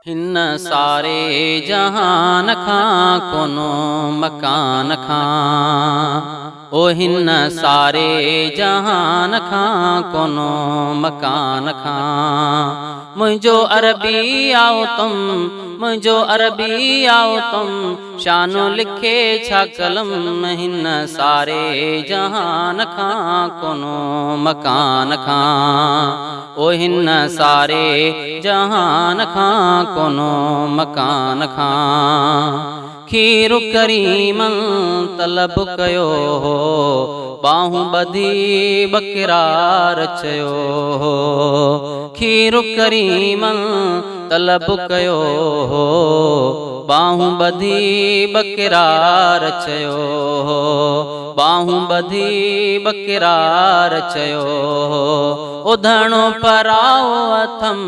हिन सारे जहान खां कोनो मकान खां, ओ हिन सारे जहान खां कोनो मकान खां। मुंहिंजो अरबी आओ तुम, मुंहिंजो अरबी आओ तुम, शानो लिखे छा कलम हिन सारे जहान खां कोनो मकान खां, ओ हिन सारे जहान खां कोनो मकान खां। खीरु करीमन तलब कयो हो, बाहूं ॿधी बकिरार चयो हो। खीरु करीमन तलब कयो हो, बाहूं ॿधी बकिरार चयो हो, बाहूं ॿधी बकिरार चयो हो। ओ धणो पराओ अथम,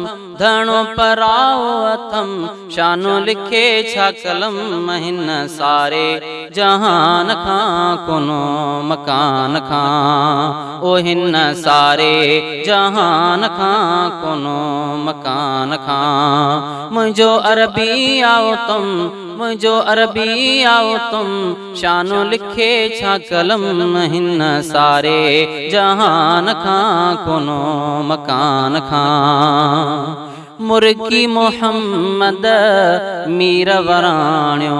धणो पराओ अथम, शानो लिखे छा कलम हिन सारे जहान खां कोनो मकान खां, ओ हिन सारे जहान खां कोनो मकान खां। मुंहिंजो अरबी आओ तुम, मुंहिंजो अरबी आओ तुम, शानो लिखे छा कलम हिन सारे जहान खां कोनो मकान खां। मुर्गी मोहम्मद मीर वराण्यो,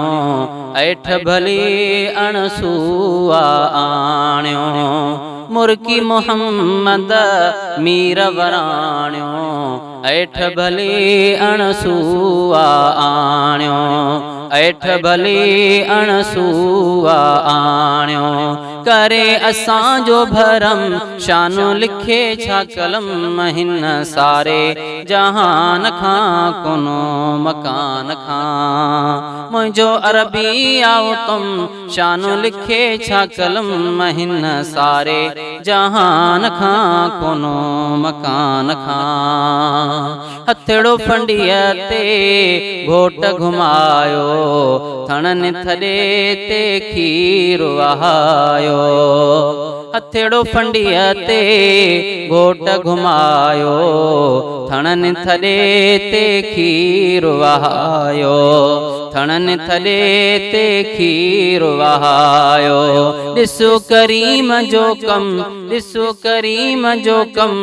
ऐठ भली अणसूआ आणियो। मुर्गी मोहम्मद मीर वराण्यो, ऐठ भली अणसूआ आणियो, ऐठ भली अणसूआ आणियो। करे असांजो भरम, शानो लिखे छा कलम हिन सारे जहान खां कोनो मकान खां। मुंहिंजो अरबी आओ तुम, शानो लिखे छा कलम हिन सारे जहान खां कोनो मकान खां। हथड़ो फंडीअ ते घोट घुमायो, थणनि थॾे ते खीर वहायो। हथड़ो फंडीअ ते घोट घुमायो, थणनि थॾे ते खीर वहायो, थणनि थॾे ते खीर वहायो। ॾिसो करीम जो कम, ॾिसो करीम जो कम,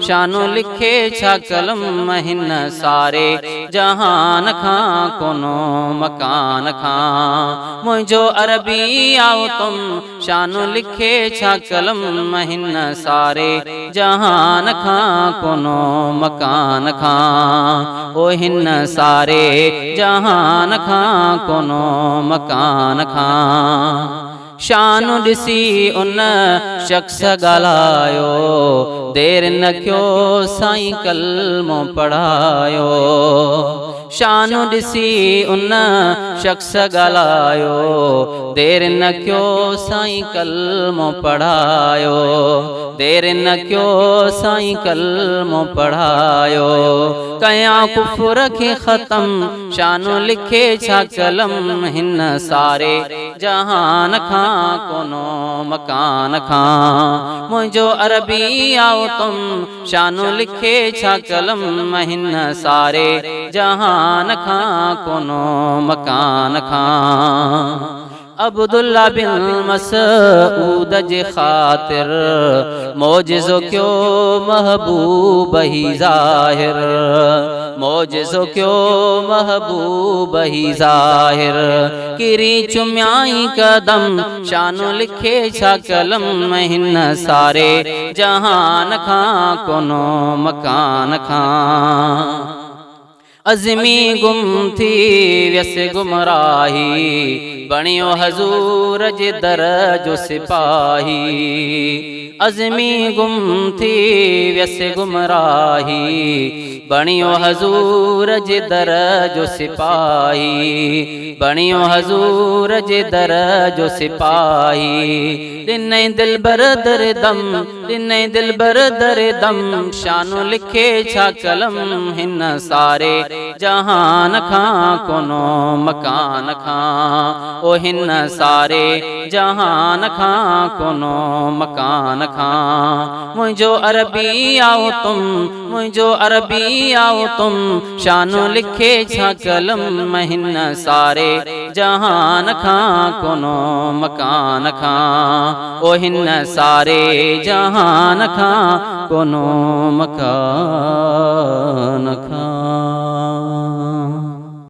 शानो लिखे छा कलम हिन सारे जहान खां कोनो मकान खां। मुंहिंजो अरबी आओ तुम, शानो लिखे छा कलम हिन सारे जहान खां कोनो मकान खां, ओ हिन सारे जहान खां कोनो मकान खां। शानो ॾिसी उन शख्स ॻाल्हायो, देर न कयो साईं कलमो पढ़ायो। शानो ॾिसी उन शख्स ॻाल्हायो, देर न कयो साईं कलमो पढ़ायो, देर न कयो साईं कलमो पढ़ायो। कयां कुफर खे ख़त्म, शानो लिखे छा कलम हिन सारे जहान खां कोनो मकान खां। मुंहिंजो अरबी आओ तुम, शानो लिखे छा कलम हिन सारे जहान खां कोनो मकान खां। अब्दुल्ला बिन मसऊद जे ख़ातिर, मौजिज़ो कयो महबूब ही ज़ाहिर, मौजिज़ो कयो महबूब ही ज़ाहिर। किरी चुम्याई कदम, शानो लिखे छा कलम हिन सारे जहान खां कोनो मकान खां। अज़मी गुम थी व्यस गुमराही, बणियो हज़ूर जे दर जो सिपाही। अज़मी गुम थी व्यस गुमराही, बणियो हज़ूर जे दर जो सिपाही, बणियो हज़ूर जे दर जो सिपाही। ॾिनई दिलबर दरदम, ॾिने दिलबर दरदम शानो लिखे छा कलम हिन सारे जहान खां कोनो मकान खां ओ हिन सारे जहान खां कोनो मकान खां मुंहिंजो अरबी आओ तुम मुंहिंजो अरबी आओ तुम शानो लिखे छा कलम हिन सारे जहान खां कोनो मकान खां ओ हिन सारे जहान खां कोनो मकान खां।